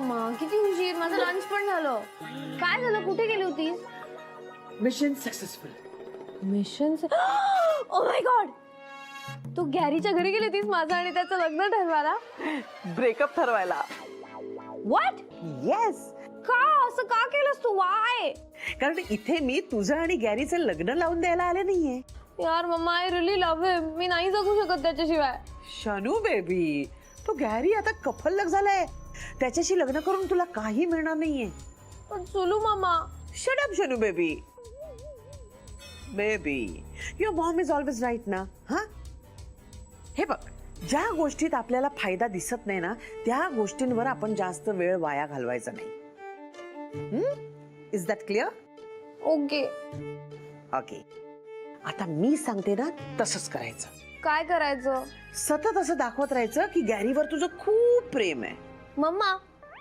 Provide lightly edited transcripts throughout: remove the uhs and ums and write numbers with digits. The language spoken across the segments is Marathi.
मम्मा, किती उशीर, माझं लंच पण झालं. काय झालं, कुठे गेली होतीस? Mission successful. Mission. Oh my god, तू गॅरीच्या घरी गेली होतीस माझं आणि त्याचं लग्न ठरवायला? ब्रेकअप ठरवायला. व्हॉट? येस. का असं का केलंस तू? वाय? कारण इथे मी तुझं आणि गॅरीचं लग्न लावून द्यायला आले नाहीये. यार मम्मा, आय रिअली लव्ह हिम. मी नाही जगू शकत त्याच्याशिवाय. शनू बेबी, तो गॅरी आता कफल्लक झालाय. त्याच्याशी लग्न करून तुला काही मिळणार नाहीये. पण Sulu mamma. Shut up Shanu baby. Baby, your mom is always right ना. हा, हे बघ, ज्या गोष्टीत आपल्याला फायदा दिसत नाही ना, त्या गोष्टींवर आपण जास्त वेळ वाया घालवायचा नाही. Is that clear? Okay. Okay, आता मी सांगते ना तसंच करायचं. काय करायचं? सतत असं दाखवत राहायचं की गॅरीवर तुझं खूप प्रेम आहे. मम्मा,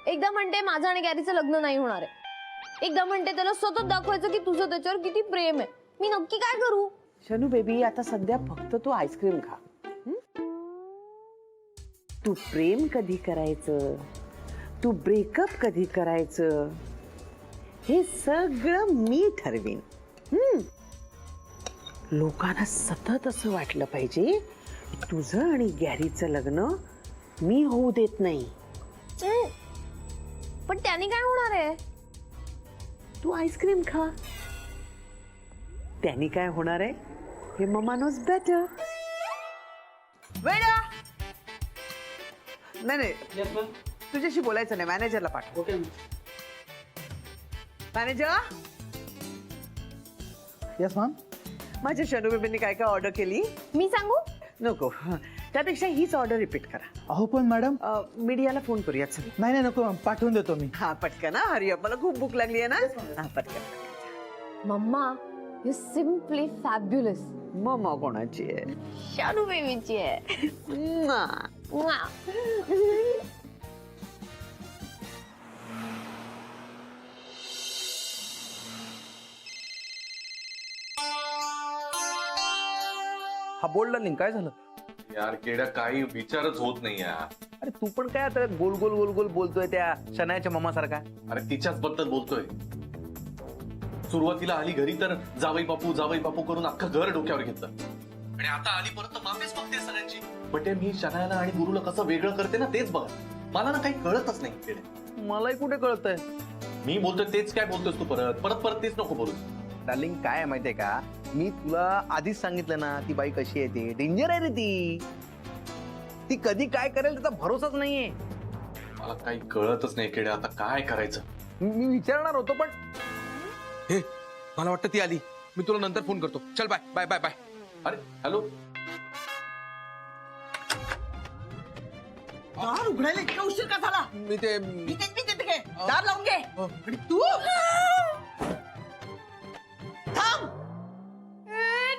एकदा म्हणते माझं आणि गॅरीचं लग्न नाही होणार आहे, एकदा म्हणते त्याला सतत दाखवायचं की तुझं त्याच्यावर किती प्रेम आहे. मी नक्की काय करू? शनू बेबी, आता सध्या फक्त तू आईस्क्रीम खा. तू प्रेम कधी करायचं, तू ब्रेकअप कधी करायचं, हे सगळं मी ठरवीन. लोकांना सतत असं वाटलं पाहिजे तुझं आणि गॅरीचं लग्न मी होऊ देत नाही. पण त्याने काय होणार आहे? तू आईस्क्रीम खा. त्यांनी काय होणार आहे हे मम्मा नोज बेटर. वेडा, नाही तुझ्याशी बोलायचं नाही, मॅनेजरला पाठव. मॅनेजर. Yes ma'am. माझ्या शनू बेबींनी काय काय ऑर्डर केली मी सांगू? नको, त्यापेक्षा हीच ऑर्डर रिपीट करा. अहो पण मॅडम. मीडियाला फोन करूया. चल. नाही नाही नको मॅम, पाठवून देतो मी. हा पटकन. ना हरी, मला खूप भूक लागली आहे ना. हा पटकन. Mama, you simply fabulous. मम्मा कोणाची आहे? शानू बेबीची आहे. म्वा. म्वा. हा बोल डार्लिंग, काय झालं? यार केड्या, काही विचारच होत नाही यार. अरे तू पण काय आता गोल गोल गोल गोल बोलतोय त्या शनायाच्या मामासारखा. अरे तिच्याच बद्दल बोलतोय. सुरुवातीला आली घरी तर जावई बापू करून अख्खं घर डोक्यावर घेतलं, आणि आता आली परत तर माफीच मागते सगळ्यांची. पण ते मी शनायाला आणि गुरुला कसं वेगळं करते ना, तेच बघ. मला ना काही कळतच नाही केड्या. मलाही कुठे कळतंय. मी बोलतोय तेच काय बोलतोयस तू परत परत परत तेच नको बोलू. डार्लिंग काय आहे माहितीये का, मी तुला आधीच सांगितलं ना ती बाई कशी आहे, ती डेंजर आहे रे. ती कधी काय करेल त्याचा भरोसाच नाहीये. मला काही कळतच नाही केड्या, आता काय करायचं. मी विचारणार होतो पण हे मला वाटतं ती आली. मी तुला नंतर फोन करतो. चल बाय बाय बाय बाय. अरे हॅलो. दार उघडायला इतका उशीर का झाला? मी ते दार लावून घे. आणि तू थांब.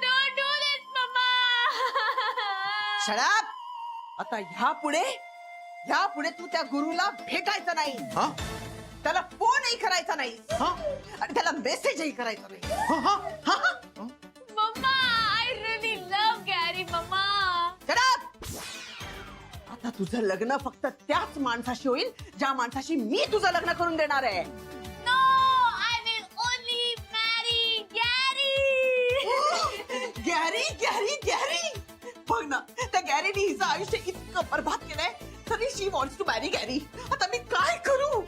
Don't do this, mama. शराब. आता ह्यापुढे तू त्या गुरुला भेटायचं नाही. हा त्याला फोनही करायचा नाही. हा आणि त्याला मेसेजही करायचा नाही. Mama, I really love Gary, mama. शराब. आता तुझं लग्न फक्त त्याच माणसाशी होईल ज्या माणसाशी मी तुझं लग्न करून देणार आहे. No, I will only marry Gary. Gary बघ ना, त्या गॅरीने हिचं आयुष्य इतकं बरबाद केलंय, तरी शी वॉन्ट्स टू मॅरी गॅरी. आता मी काय करू?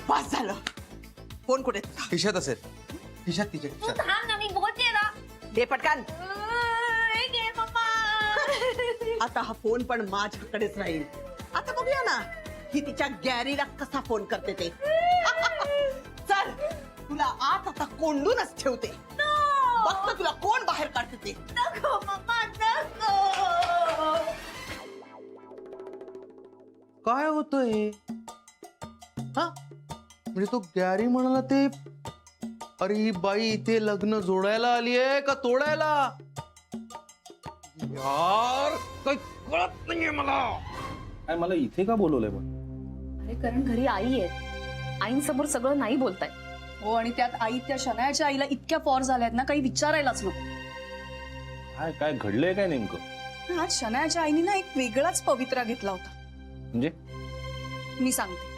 बस झालं. फोन कुठे? खिशात असेल. खिशात तिच्या तू खिशात. थांब ना, मी बोलते ना. दे पटकन. हे घे, mama. आता हा फोन पण माझ्याकडेच राहील. आता बघूया ना ही तिच्या गॅरीला कसा फोन करते ते. चल, तुला आत आता कोंडूनच ठेवते. बघ तुला कोण बाहेर काढते ते. नको, mama, नको. काय होतंय? हा म्हणजे तो गॅरी म्हणाला ते, अरे ही बाई इथे लग्न जोडायला आली आहे का तोडायला? यार काही कळत नाहीये मला. काय मला इथे का बोलवलंय पण? अरे कारण घरी आई आहे, आईंसमोर सगळं नाही बोलताय. हो, आणि त्यात आई त्या शनायाच्या आईला इतक्या फॉर झाल्यात ना, काही विचारायलाच नको. काय काय घडलंय काय नेमकं? आज शनायाच्या आईने ना एक वेगळाच पवित्रा घेतला होता. म्हणजे मी सांगते.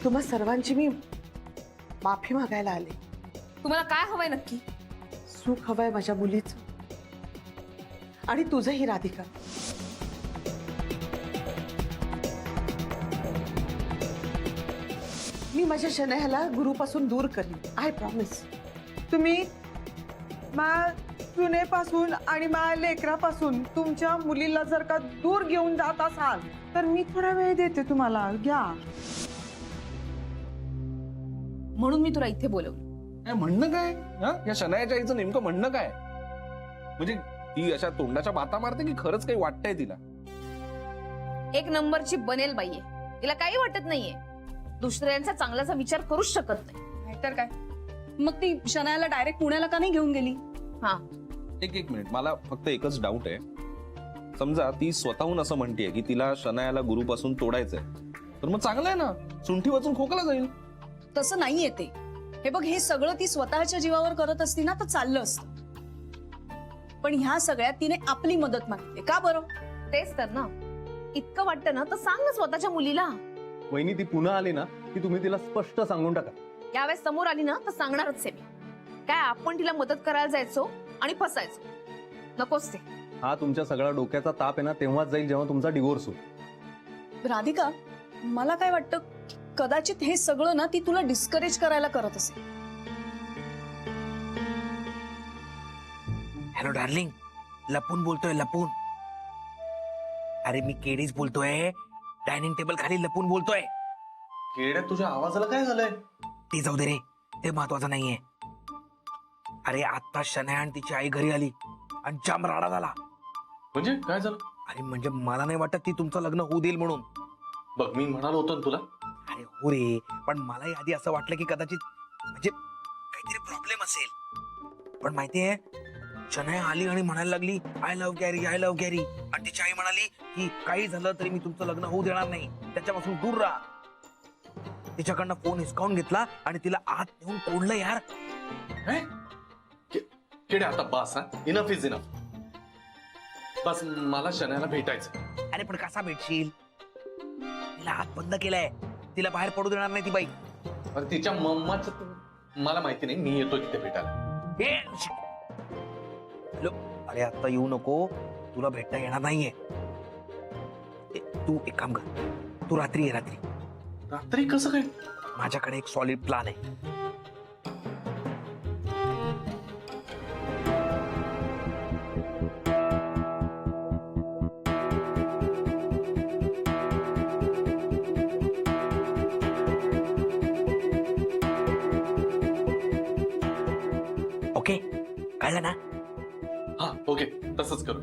तुम्हा सर्वांची मी माफी मागायला आले. तुम्हाला काय हवंय नक्की? सुख हवंय माझ्या मुलीचं आणि तुझंही राधिका. मी माझ्या शनयाला गुरुपासून दूर करीन. I promise. तुम्ही मा सुनेपासून आणि मा लेकरापासून तुमच्या मुलीला जर का दूर घेऊन जात असाल तर मी थोडा वेळ देते तुम्हाला. घ्या. म्हणून मी तुला इथे बोलवलं. काय म्हणणं काय? हा? या शनायाच्या आईचं नेमकं म्हणणं काय? म्हणजे ती अशा तोंडाच्या बाता मारते की खरंच काही वाटतंय तिला? एक नंबरची बनेल बाई आहे, तिला काही वाटत नाहीये. दुसऱ्यांचा चांगल्याचा विचार करूच शकत नाही. नाहीतर काय, मग ती शनायाला डायरेक्ट पुण्याला का नाही घेऊन गेली? हा, एक मिनिट, मला फक्त एकच डाऊट आहे. समजा ती स्वतःहून असं म्हणतेय की तिला शनायाला गुरुपासून तोडायचंय, तर मग चांगलं आहे ना, सुंठी वाचून खोकला जाईल. तसं नाहीये ते. हे बघ, हे सगळं ती स्वतःच्या जीवावर करत असती ना तर चाललं असतं. पण ह्या सगळ्यात तिने आपली मदत मागितली. का बरं? तेच तर ना. इतकं वाटतं ना तर सांग ना स्वतःच्या मुलीला. वहिनी ती पुन्हा आली ना की तुम्ही तिला स्पष्ट सांगून टाका. यावेळेस समोर आली ना तर सांगणारच आहे मी. काय आपण तिला मदत करायला जायचो आणि फसायचो? नकोच ते. हा तुमच्या सगळ्या डोक्याचा ताप आहे ना तेव्हाच जाईल जेव्हा तुमचा डिवोर्स होईल. राधिका, मला काय वाटतं, कदाचित हे सगळं ना ती तुला डिस्करेज करायला करत असेल. हॅलो डार्लिंग, लपून बोलतोय, लपून. अरे मी केडीच बोलतोय, डायनिंग टेबल खाली लपून बोलतोय. केड्या, तुझ्या आवाजाला काय झालंय? ते जाऊ दे रे, ते महत्वाचं नाहीये. अरे आता शनाया आणि तिची आई घरी आली आणि जाम राडा झाला. म्हणजे काय झालं? अरे म्हणजे मला नाही वाटत ती तुमचं लग्न होऊ देईल म्हणून. बघ, मी म्हणालो होतो ना तुला. अरे हो रे, पण मलाही आधी असं वाटलं की कदाचित म्हणजे काहीतरी प्रॉब्लेम असेल. पण माहितीये, शनाया आली आणि म्हणायला लागली I love Gary, I love Gary. आणि तिची आई म्हणाली की काही झालं तरी मी तुमचं लग्न होऊ देणार नाही, त्याच्यापासून दूर राहा. तिच्याकडनं फोन हिसकावून घेतला आणि तिला आत नेऊन कोंडलं यार. केड्या, आता बस. हा, इनफ इज इनफ. बस, मला शनायाला भेटायचं. अरे पण कसा भेटशील? तिला हात बंद केलाय, तिला बाहेर पडू देणार नाही ती बाई. अरे तिच्या मम्माचं मला माहिती नाही. मी येतो तिथे भेटायला. हॅलो, अरे आता येऊ नको, तुला भेटता येणार नाहीये. तू एक काम कर, तू रात्री ये. रात्री रात्री कसं काय? माझ्याकडे एक सॉलिड प्लान आहे. ओके, कळलं ना? हा, ओके, तसंच करू.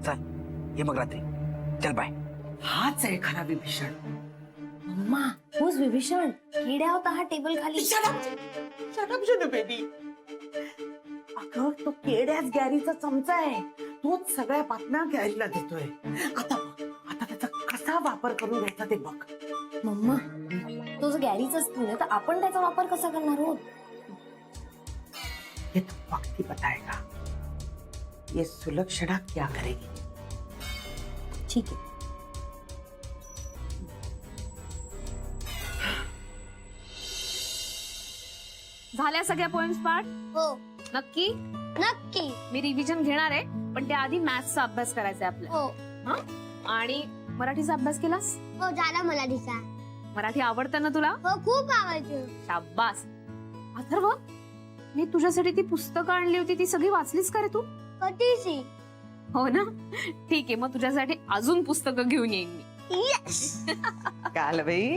चल ये मग रात्री. चल बाय. हाच आहे खरा विभीषण. Mamma, who's Vibhishan? किड्या होता हा टेबल खाली. Shut up Shanu baby. अगं, तो केड्याच गॅरीचा चमचा आहे. तोच सगळ्या बातम्या गॅरीला देतोय. आता त्याचा कसा वापर करून घ्यायचा ते बघ. मम्मा, तो जर गॅरीचाच नाही तर आपण त्याचा वापर कसा करणार आहोत? ये तो वक्त ही बताएगा. ये सुलक्षणा क्या करेगी. ठीक आहे. झाल्या सगळ्या पॉइंट्स पाठ? हो, नक्की? नक्की. मी रिव्हिजन घेणार आहे, पण त्याआधी मॅथ्सचा अभ्यास करायचा आहे आपल्याला. हो आणि मराठीचा अभ्यास केलास? हो, झाला मला दिसा. मराठी आवडतं ना तुला? हो, खूप आवडतं. शाब्बास. अथर्व, मी तुझ्यासाठी ती पुस्तकं आणली होती, ती सगळी वाचलीस का रे तू? कधीची? हो ना, ठीक आहे. मग तुझ्यासाठी अजून पुस्तकं घेऊन येईन मी. काल बाई.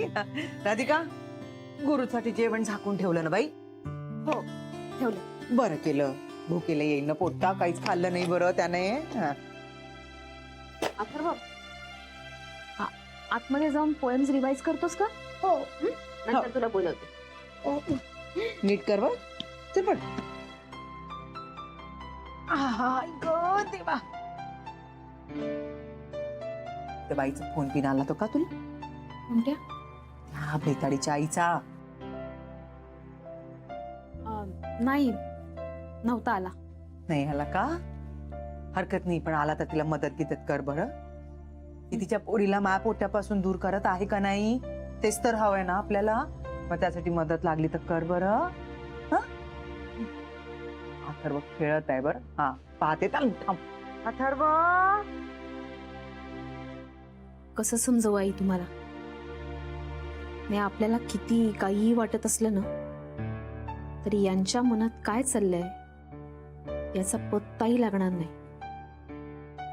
राधिका, गुरुसाठी जेवण झाकून ठेवलं ना बाई? हो, ठेवलं. बरं केलं. भूकेला येईल ना पोट्टा, काहीच खाल्लं नाही बरं त्याने. अथर्व, आतमध्ये जाऊन पोएम्स रिवाइज करतोस का? हो. नंतर तुला बोलवते. नीट कर बरं. चल पण. देवा, त्या बाईचा फोन पिन आला तो का तुला? कोणत्या? हा, बेताडीच्या आईचा. नाही, नव्हता आला. नाही आला का? हरकत नाही, पण आला तर तिला मदत गिदत कर बरं. ती तिच्या पोरीला माया पोट्यापासून दूर करत आहे का नाही तेच तर हवंय ना आपल्याला. मग त्यासाठी मदत लागली तर कर बरं. अथर्व खेळत आहे बरं. हा पाहते त्याला. थांब अथर्व. कसं समजवू आई तुम्हाला? नाही, आपल्याला किती काहीही वाटत असलं ना तरी यांच्या मनात काय चाललंय याचा पत्ताही लागणार नाही.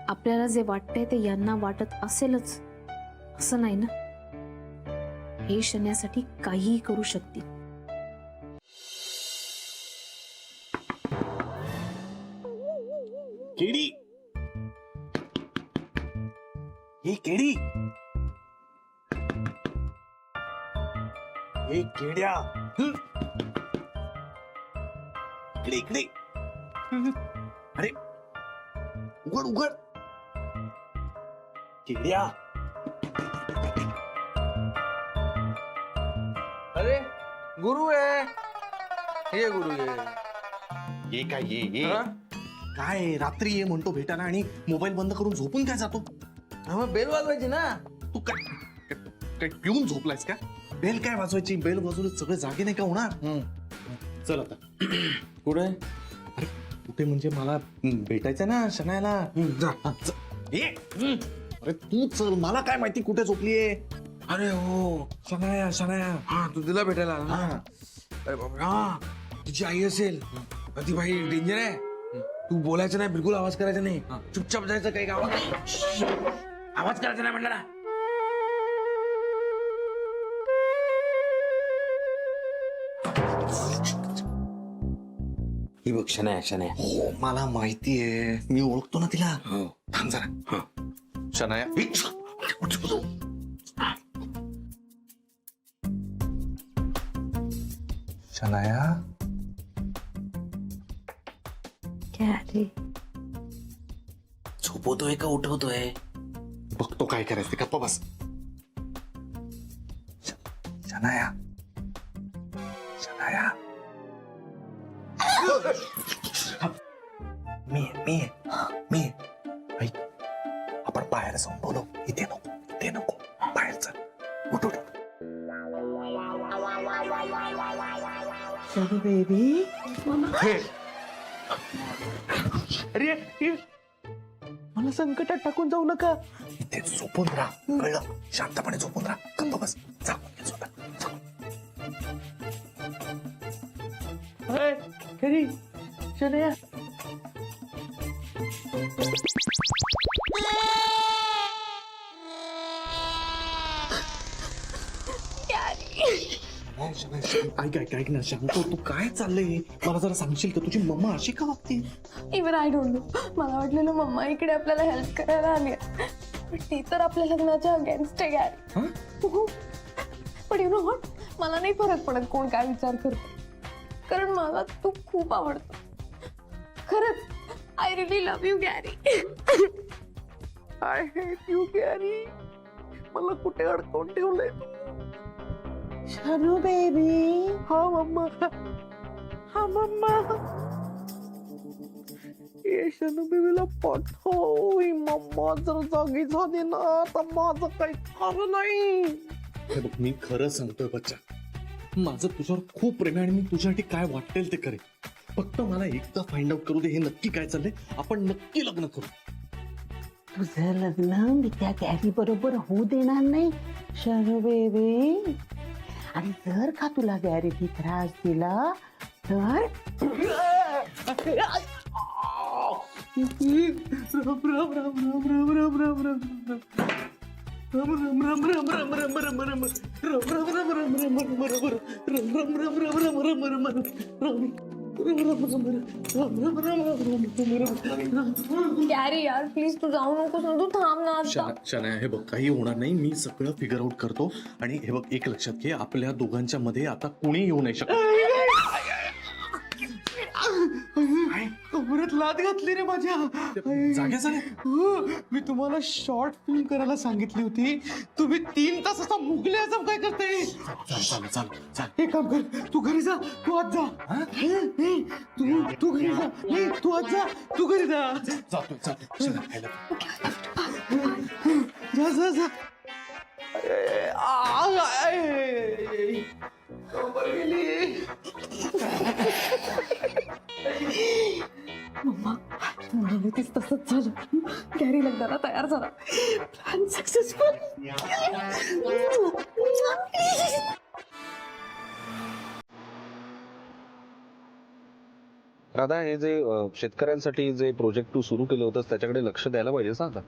आपल्याला जे वाटतंय ते यांना वाटत असेलच असं नाही ना. हे शण्यासाठी काहीही करू शकतील. केडी, हे केडी, हे केड्या, इकडे इकडे. अरे उघड उघड केड्या. अरे गुरु आहे. हे गुरु आहे. ये काय ये हा? काय रात्री ये म्हणतो भेटायला आणि मोबाईल बंद करून झोपून काय जातो? मग बेल वाजवायची ना. तू काय काय पिऊन झोपलायस का? बेल काय वाजवायची? बेल वाजवलं सगळे जागे नाही का होणार? चल आता. कुठे? अरे कुठे म्हणजे मला भेटायचं ना शनायाला. जा. हा, ये. अरे तू चल, मला काय माहिती कुठे झोपलीये. अरे हो, शनाया शनाया. हा तू तिला भेटायला आला ना. अरे बापरे, हा तिची आई असेल. ती बाई डेंजर आहे. तू बोलायचं नाही, बिलकुल आवाज करायचा नाही. चुपचाप जायचं. काही गावात आवाज करायचा नाही म्हणलं ना. ही बघ शनाया शनाया. हो मला माहितीये, मी ओळखतो ना तिला. हो थांब जरा. हा. शनाया. शनाया. झोपवतोय का उठवतोय? बघतो काय करायचं ते. गप्पा बस. शनाया. शनाया. मी ऐक, आपण बाहेर जाऊन बोलू. इथे नको, ते नको. बाहेर चल. उठ उठ. बेबी. अरे मला संकटात टाकून जाऊ नका. इथे झोपून राहा. कळलं? शांतपणे झोपून राहा. गप्पा बस. जागून घे स्वतः. घरी शनया. ऐक ना शांत. तू काय चाललंय? मला जरा सांगशील का? तुझी मम्मा अशी का वागते? Even I don't know. मला वाटलेलं मम्मा इकडे आपल्याला हेल्प करायला आली आहे. पण ती तर आपल्या लग्नाच्या अगेन्स्ट आहे गॅरी. पण यु नो व्हॉट, मला नाही फरक पडत कोण काय विचार करतो, कारण मला तू खूप आवडतो. खरंच. I really love you Gary. I hate you Gary. मला कुठे अडकवून ठेवलंय तू? शानू बेबी. हा मम्मा. हा मम्मा. ये शनू बेबीला पाठव. ही मम्मा जर जागी झाली ना तर माझं काही खरं नाही. हे बघ, मी खरं सांगतोय बच्चा. माझं तुझ्यावर खूप प्रेम आहे आणि मी तुझ्यासाठी काय वाटेल ते करेन. फक्त मला एकदा फाइंड आउट करू दे हे नक्की काय चाललंय. आपण नक्की लग्न करू. तुझं लग्न मी त्या गॅरी बरोबर होऊ देणार नाही शानू बेबी. आणि जर का तुला गॅरीने त्रास दिला तर गॅरी यार प्लीज तू जाऊ नकोस ना. तू थांब ना आता. शनाया, हे बघ, काही होणार नाही. मी सगळं फिगर आउट करतो. आणि हे बघ, एक लक्षात घे, आपल्या दोघांच्या मध्ये आता कोणी येऊ नाही शकत. कमरेत लाद घातली रे माझ्या. जागे झाले. मी तुम्हाला शॉर्ट फिल्म करायला सांगितली होती. तुम्ही 3 तासाचा मुघले आझम काय करताय? चाल. एक काम कर, तू घरी जा. तू आज जा. नाही, तू घरी जा. नाही, तू आज जा. तू घरी जा. जातोय. जा मम्मा तू म्हणाली होतीस तसंच झालं. गॅरी लग्नाला तयार झाला. Plan successful. राधा, हे जे शेतकऱ्यांसाठी जे प्रोजेक्ट तू सुरू केलं होतंस त्याच्याकडे लक्ष द्यायला पाहिजेस ना आता.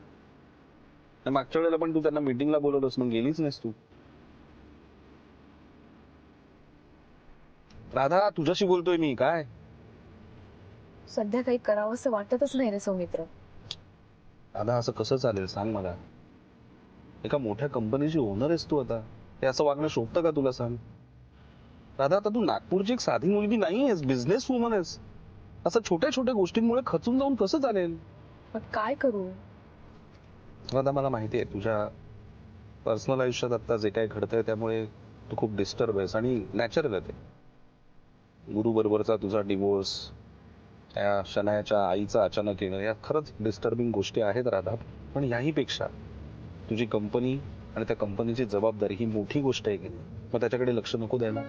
आणि मागच्या वेळेला पण तू त्यांना मीटिंगला बोलवलंस, मग गेलीच नाहीस तू. राधा, तुझ्याशी बोलतोय मी. काय सध्या काही करावं असं वाटतच नाही रे सौमित्र. राधा, असं कसं चालेल सांग मला. एका मोठ्या कंपनीची ओनर आहेस तू आता. हे असं वागणं शोभतं का तुला, सांग. राधा, आता तू नागपूरची एक साधी मुलगी नाही आहेस, बिझनेस वुमन आहेस. असं छोट्या छोट्या गोष्टींमुळे खचून जाऊन कसं चालेल. पण काय करू. राधा, मला माहिती आहे तुझ्या पर्सनल आयुष्यात आता जे काही घडतंय त्यामुळे तू खूप डिस्टर्ब आहेस, आणि नॅचरल आहे ते. गुरु बरोबरचा तुझा डिवोर्स, त्या शनायाच्या आईचा अचानक येणं, या खरंच डिस्टर्बिंग गोष्टी आहेत राधा. पण याही पेक्षा तुझी कंपनी आणि त्या कंपनीची जबाबदारी ही मोठी गोष्ट आहे की नाही? मग त्याच्याकडे लक्ष नको द्यायला.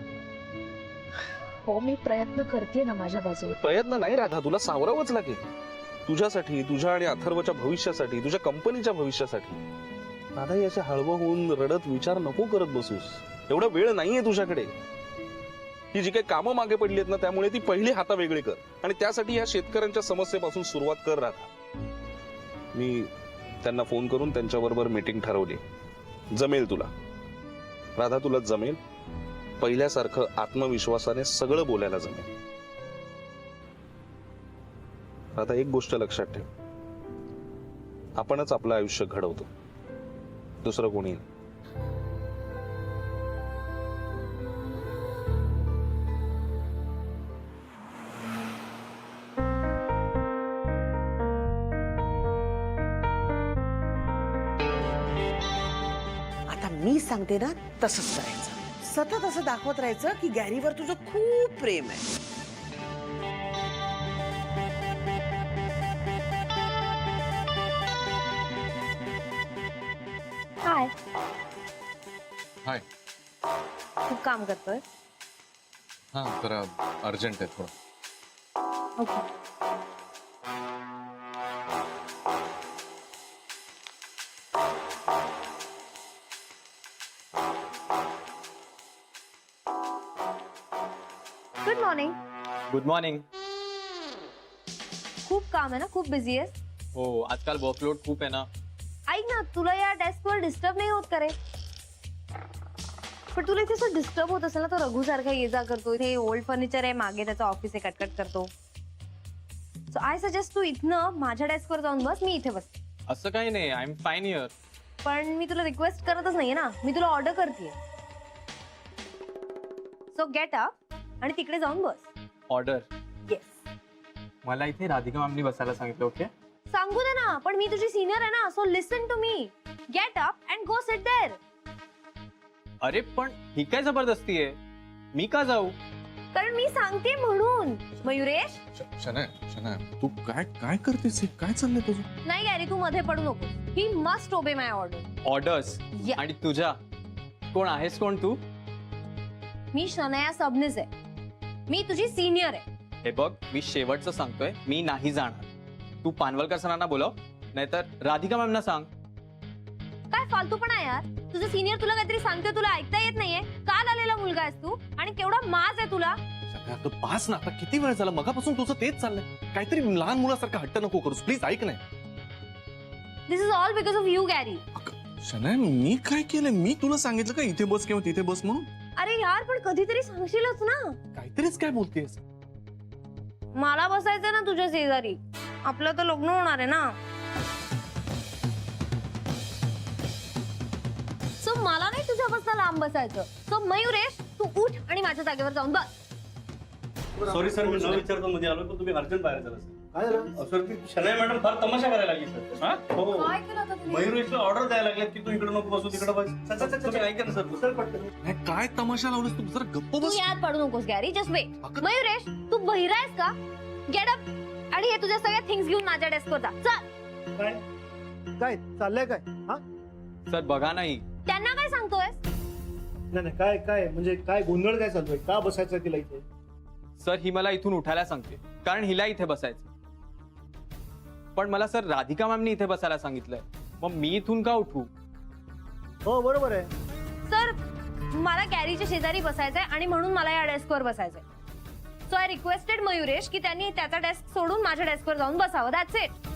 हो, मी प्रयत्न करते ना माझ्या बाजूने. प्रयत्न नाही राधा, तुला सावरावंच लागेल. तुझ्यासाठी, तुझ्या आणि अथर्वच्या भविष्यासाठी, तुझ्या कंपनीच्या भविष्यासाठी. राधा, याचे हळवं होऊन रडत विचार नको करत बसूस. एवढा वेळ नाहीये तुझ्याकडे. ही जी काही कामं मागे पडली आहेत ना, त्यामुळे ती पहिली हाता वेगळी कर, आणि त्यासाठी या शेतकऱ्यांच्या समस्येपासून सुरुवात कर राधा. मी त्यांना फोन करून त्यांच्याबरोबर मीटिंग ठरवली. जमेल तुला राधा, तुला जमेल. पहिल्यासारखं आत्मविश्वासाने सगळं बोलायला जमेल. आता एक गोष्ट लक्षात ठेव, आपणच आपलं आयुष्य घडवतो, दुसरं कोणी नाही. आता मी सांगते ना तसंच करायचं. सतत असं दाखवत राहायचं की गॅरीवर तुझं खूप प्रेम आहे. हाय. हाय. खूप काम करतोय. हा, जरा अर्जंट आहे थोडं. Okay. Good morning. Good morning. खूप काम आहे ना, खूप बिझी आहेस. हो, आजकाल वर्कलोड खूप आहे ना. ऐक ना, तुला या डेस्कवर डिस्टर्ब नाही होत करे. पण तुला इथे असं डिस्टर्ब होत असेल ना, तर रघु सारखा ये जा करतो. इथे ओल्ड फर्निचर आहे, मागे त्याचं ऑफिस आहे, कटकट करतो. सो आय सजेस्ट तू इथनं माझ्या डेस्कवर जाऊन बस, मी इथे बस. असं काही नाही, आय एम फाईन हिअर. पण मी तुला रिक्वेस्ट करतच नाहीये ना, मी तुला ऑर्डर करतेय. सो गेट अप आणि तिकडे जाऊन बस. ऑर्डर. येस. मला इथे राधिका मॅमनी बसायला सांगितलं. ओके, सांगू दे ना, पण मी तुझी सिनियर आहे ना, so listen to me. Get up and go sit there. अरे पण ही काय जबरदस्ती आहे, मी का जाऊ? कारण मी सांगते म्हणून. मयुरेश, शनाया, तू काय काय करतेस? काय चाललंय तुझं? नाही गॅरी, तू मध्ये पडू नको. ही मस्ट ओबे माय ऑर्डर. ऑर्डर्स? Yeah. आणि तुझ्या कोण आहेस, कोण तू? मी शनाया सबनीस आहे. मी तुझी सिनियर आहे. हे बघ, मी शेवटचं सांगतोय, मी नाही जाणार. तू पानवलकर सरांना बोलव, नाहीतर राधिका मॅमना सांग. काय फालतूपणा आहे यार. तुझं सिनियर तुला काहीतरी सांगतोय, तुला ऐकता येत नाहीये. काल आलेला मुलगा आहेस तू, आणि केवढा माज आहे तुला. शनाया, तू पास ना. आता किती वेळ झाला, मगापासून तुझं तेच चाललंय. काहीतरी लहान मुलासारखं हट्ट नको करूस प्लीज. ऐक नाही. This is all because of you Gary. Shanaya, मी काय केलंय? मी तुला सांगितलं का इथे बस किंवा तिथे बस म्हणून? अरे यार, पण कधीतरी सांगशीलच ना. काहीतरीच काय बोलतेस? मला बसायचं ना तुझ्या शेजारी. आपलं तर लग्न होणार आहे ना. सो मला नाही तुझ्यापासून लांब बसायचं. सो मयुरेश, तू उठ आणि माझ्या जागेवर जाऊन बस. सॉरी सर, मी न विचारतो मध्ये आलो, पण तुम्ही अर्जंट बाहेर झाला सर. सर, ती शनाया मॅडम फार तमाशा करायला लागली सर. हो, काय केलं आता तुम्ही? मयुरेशला ऑर्डर द्यायला लागले की तू इकडे नको बसू, तिकडे बस. तुम्ही ऐका ना सर, सर पटकन. नाही, काय तमाशा लावलास तू? जरा गप्प तू बस. याद पडू नकोस गॅरी, जस्ट वेट. मयुरेश, तू बहिरा आहेस का? गेट अप आणि हे तुझ्या सगळ्या थिंग्स घेऊन माझ्या डेस्कवर जा. चल. काय चाललंय काय? हा, सर बघा नाही. त्यांना काय सांगतोय? नाही नाही, काय काय म्हणजे काय गोंधळ काय चालतोय? का बसायचं तिला इथे? सर ही मला इथून उठायला सांगते कारण हिला इथे बसायचं. पण मला सर राधिका मॅमनी इथे बसायला सांगितलंय, मग मी इथून का उठू? हो बरोबर आहे. सर मला गॅरीच्या शेजारी बसायचंय आणि म्हणून मला या डेस्कवर बसायचंय. सो आय रिक्वेस्टेड मयुरेश की त्यांनी त्याचा डेस्क सोडून माझ्या डेस्कवर जाऊन बसावं. That's it.